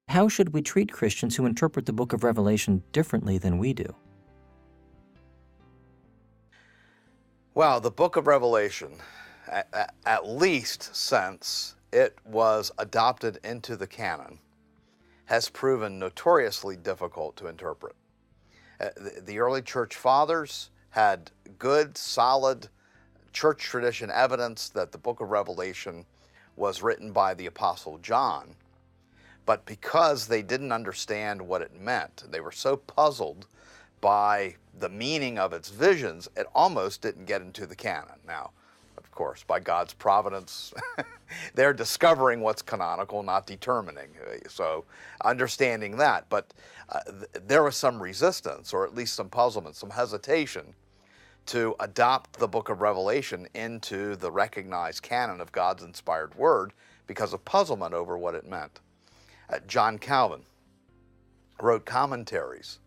How should we treat Christians who interpret the book of Revelation differently than we do? Well, the book of Revelation, at least since it was adopted into the canon, has proven notoriously difficult to interpret. The early church fathers had good, solid church tradition evidence that the book of Revelation was written by the Apostle John, but because they didn't understand what it meant, they were so puzzled by the meaning of its visions, it almost didn't get into the canon. Now, of course, by God's providence, they're discovering what's canonical, not determining. So understanding that, but there was some resistance, or at least some puzzlement, some hesitation to adopt the book of Revelation into the recognized canon of God's inspired word because of puzzlement over what it meant. John Calvin wrote commentaries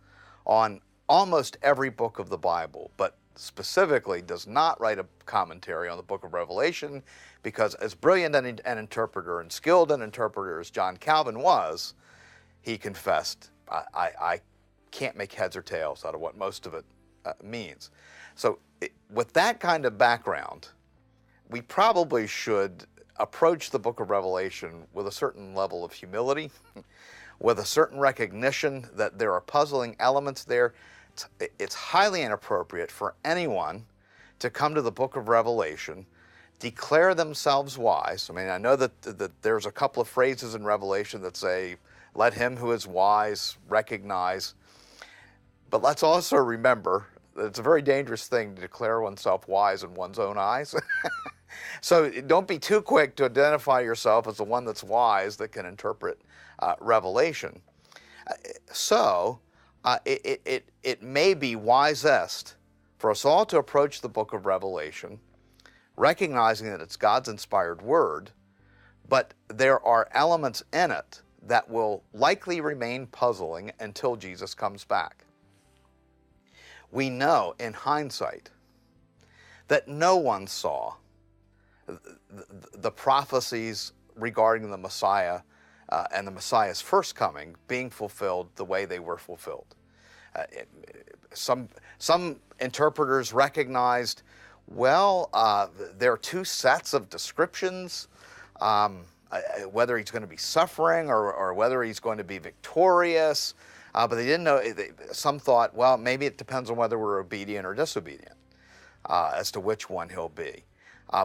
on almost every book of the Bible, but specifically does not write a commentary on the book of Revelation because as brilliant an interpreter and skilled an interpreter as John Calvin was, he confessed, I can't make heads or tails out of what most of it means. So with that kind of background, we probably should approach the book of Revelation with a certain level of humility, with a certain recognition that there are puzzling elements there. It's highly inappropriate for anyone to come to the book of Revelation, declare themselves wise. I mean, I know that there's a couple of phrases in Revelation that say, let him who is wise recognize. But let's also remember that it's a very dangerous thing to declare oneself wise in one's own eyes. So don't be too quick to identify yourself as the one that's wise that can interpret Revelation. It may be wisest for us all to approach the book of Revelation, recognizing that it's God's inspired word, but there are elements in it that will likely remain puzzling until Jesus comes back. We know in hindsight that no one saw the prophecies regarding the Messiah and the Messiah's first coming being fulfilled the way they were fulfilled. Some interpreters recognized, well, there are two sets of descriptions, whether he's going to be suffering or whether he's going to be victorious, but they didn't know. Some thought, well, maybe it depends on whether we're obedient or disobedient as to which one he'll be.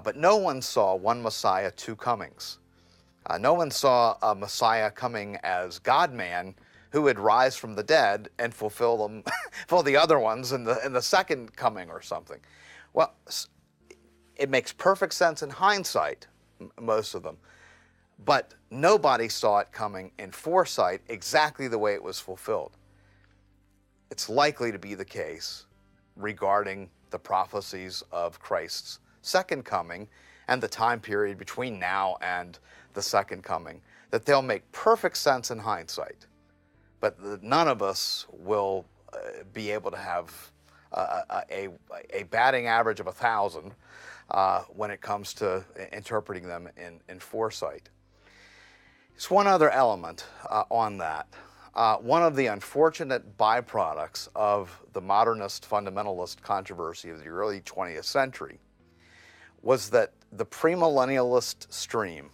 But no one saw one Messiah, two comings. No one saw a Messiah coming as God-man who would rise from the dead and fulfill the other ones in the second coming or something. Well, it makes perfect sense in hindsight, most of them, but nobody saw it coming in foresight exactly the way it was fulfilled. It's likely to be the case regarding the prophecies of Christ's second coming and the time period between now and the second coming, that they'll make perfect sense in hindsight, but none of us will be able to have a batting average of 1,000 when it comes to interpreting them in foresight. There's one other element on that. One of the unfortunate byproducts of the modernist-fundamentalist controversy of the early 20th century was that the premillennialist stream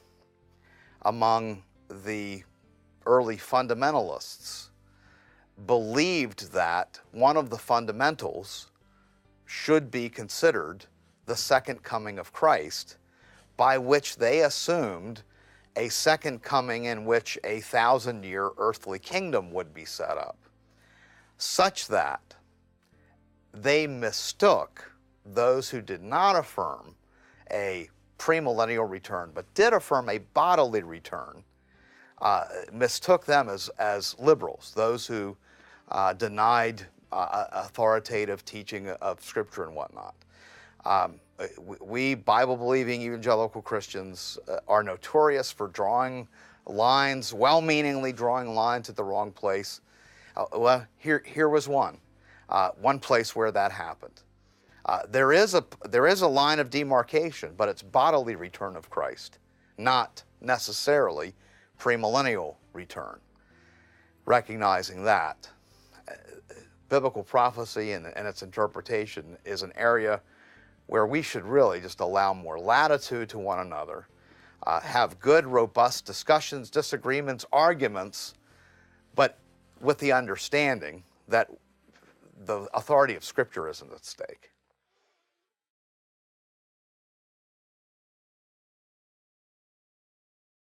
among the early fundamentalists believed that one of the fundamentals should be considered the second coming of Christ, by which they assumed a second coming in which a 1,000-year earthly kingdom would be set up, such that they mistook those who did not affirm a premillennial return, but did affirm a bodily return, mistook them as liberals, those who denied authoritative teaching of Scripture and whatnot. We Bible-believing evangelical Christians are notorious for drawing lines, well-meaningly drawing lines at the wrong place. Well, here was one place where that happened. There is a line of demarcation, but it's bodily return of Christ, not necessarily premillennial return. recognizing that biblical prophecy and its interpretation is an area where we should really just allow more latitude to one another, have good, robust discussions, disagreements, arguments, but with the understanding that the authority of Scripture isn't at stake.